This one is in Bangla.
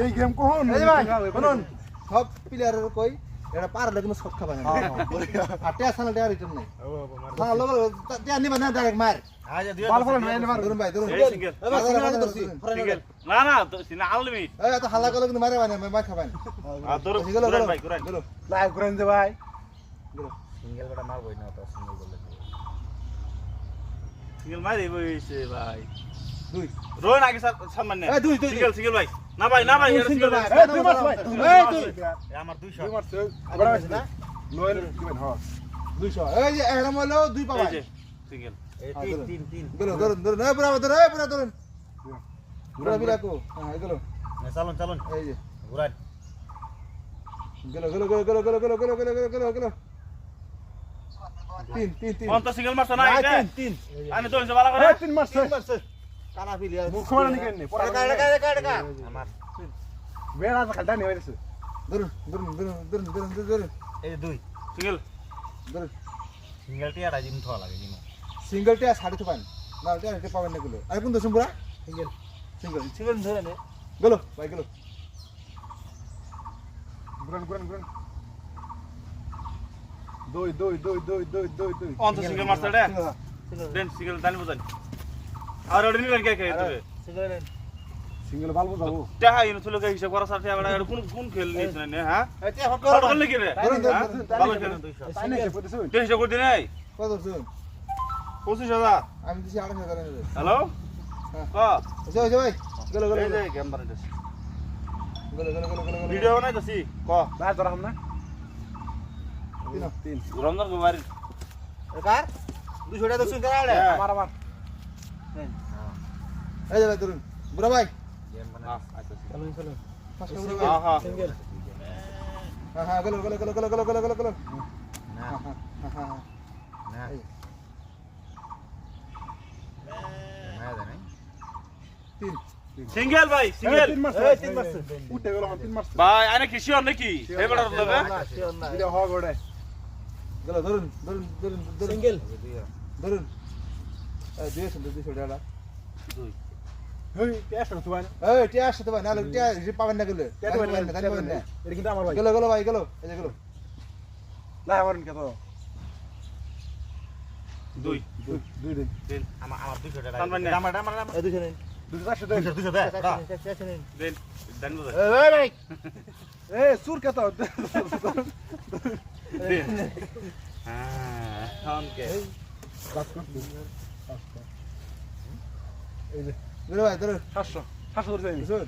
এই গেম কোন এই যে ভাই শুনুন সব প্লেয়ারের কই এটা পারলে কিন্তু শট খাবে না আর টেয়া সানা টেয়া রিটার্ন নাই সানা লোক টেয়া নিবা না ডাইরেক্ট মার আজ দিও বল ফল নাই মার ধরুন ভাই ধরুন এই সিঙ্গেল সিঙ্গেল না না তো সিনা আলমি এই এত হাল্লা করলে কিন্তু মারে মানে মার খাবেন আর তোর গেলো গেলো ভাই কুরান গেলো লাইভ করেন দে ভাই সিঙ্গেল বড় মারবই না তো সিঙ্গেল বলে সিঙ্গেল মারি বইছে ভাই দুই রোন আগে সামনে এই দুই দুই সিঙ্গেল ভাই না ভাই সিঙ্গেল ভাই এই তুই মার ভাই এই তুই আমার 200 তুই মারছ বড় আছে না নোয়েল দিবেন হ্যাঁ 200 এই যে এরম হলো দুই পাবা সিঙ্গেল এই 3 গেলো ধরুন ধরুন এই পুরা ধরুন এই পুরা ধরুন পুরা বিলাকো হ্যাঁ গেলো চালুন চালুন এই যে ঘুরান গেলো গেলো গেলো গেলো গেলো গেলো গেলো গেলো গেলো গেলো তিন তিন তিন কোন তো সিঙ্গেল মারছ না এটা তিন তিন আমি তো ভালো করে এই তিন মারছ কানা ফিলি মুখ মারা নি কেন পড়া আমার বেড়া খালটা নি হইছে ধরুন ধরুন ধরুন ধরুন ধরুন ধরুন এই যে 2 সিঙ্গেল ধরুন সিঙ্গেল টিয়াটা জিম থা লাগে জিম সিঙ্গেল টিয়া 5.5 না টিয়া হেটে পাবেন না গুলো আর কোন দশম পুরা সিঙ্গেল সিঙ্গেল সিঙ্গেল ধরে নে গেলো ভাই গেলো গুরন গুরন গুরন দুই দুই দুই দুই দুই দুই দুই কোন তো সিঙ্গেল মারছ এটা দেন সিঙ্গেল দানি বুঝান আর ওড়ি নিলেন কে কে তবে সিঙ্গেল সিঙ্গেল বাল বুঝাবো টাকা ইনো তুলো কে হিসাব করা সাথে আমরা কোন কোন খেল নিছ না হ্যাঁ এই টিয়া হট কত করো করলে কি রে ধরুন ধরুন ভালো খেল 200 তাই না সে পড়তেছ কে হিসাব করতে নাই কত ধরুন 25000 আমি দিছি 28,000 এর হ্যালো ক ওই যে ভাই গেলো গেলো এই যে গেম বানাইতেছি গেলো গেলো গেলো গেলো ভিডিও বানাইতেছি ক ভাই ধরাম না তিন তিন রমজান কো বাড়ি কার 200 টাকা দর্শন করা আরে আমার আমার এই যে ভাই ধরুন বুড়া ভাই গেম বানা চলুন চলুন পাঁচটা বুড়া ভাই হ্যাঁ সিঙ্গেল হ্যাঁ হ্যাঁ গেলো গেলো গেলো গেলো গেলো গেলো গেলো গেলো না হ্যাঁ হ্যাঁ হ্যাঁ না না জানি তিন সিঙ্গেল ভাই সিঙ্গেল তিন মারছ এই তিন মারছ উঠে গেল তিন মারছ ভাই আরে কি শিওর নাকি এই বড় লবে ভিডিও হওয়া গড়ে গেলো ধরুন ধরুন ধরুন ধরুন সিঙ্গেল ধরুন এই 200 টাকা হেই টেস্ট করতে ভাই এই টিয়া আসতে ভাই নালে টিয়া পাবেন না গেলে টেস্ট পাবেন না করতে পাবেন না এটা কিন্তু আমার ভাই গেলো গেলো ভাই গেলো এই যে গেলো না আমার কত দুই দুই দিন দেন আমার 200 টাকা সামনে নে। আমার আমার এই 200 নেন 200 টাকা 200 টাকা দেন দানি বুঝান এই ভাই এ সুর কত দেন হ্যাঁ ওকে কাজ করতে এই যে গেলো ভাই ধরুন 700 700 ধরতে বুঝুন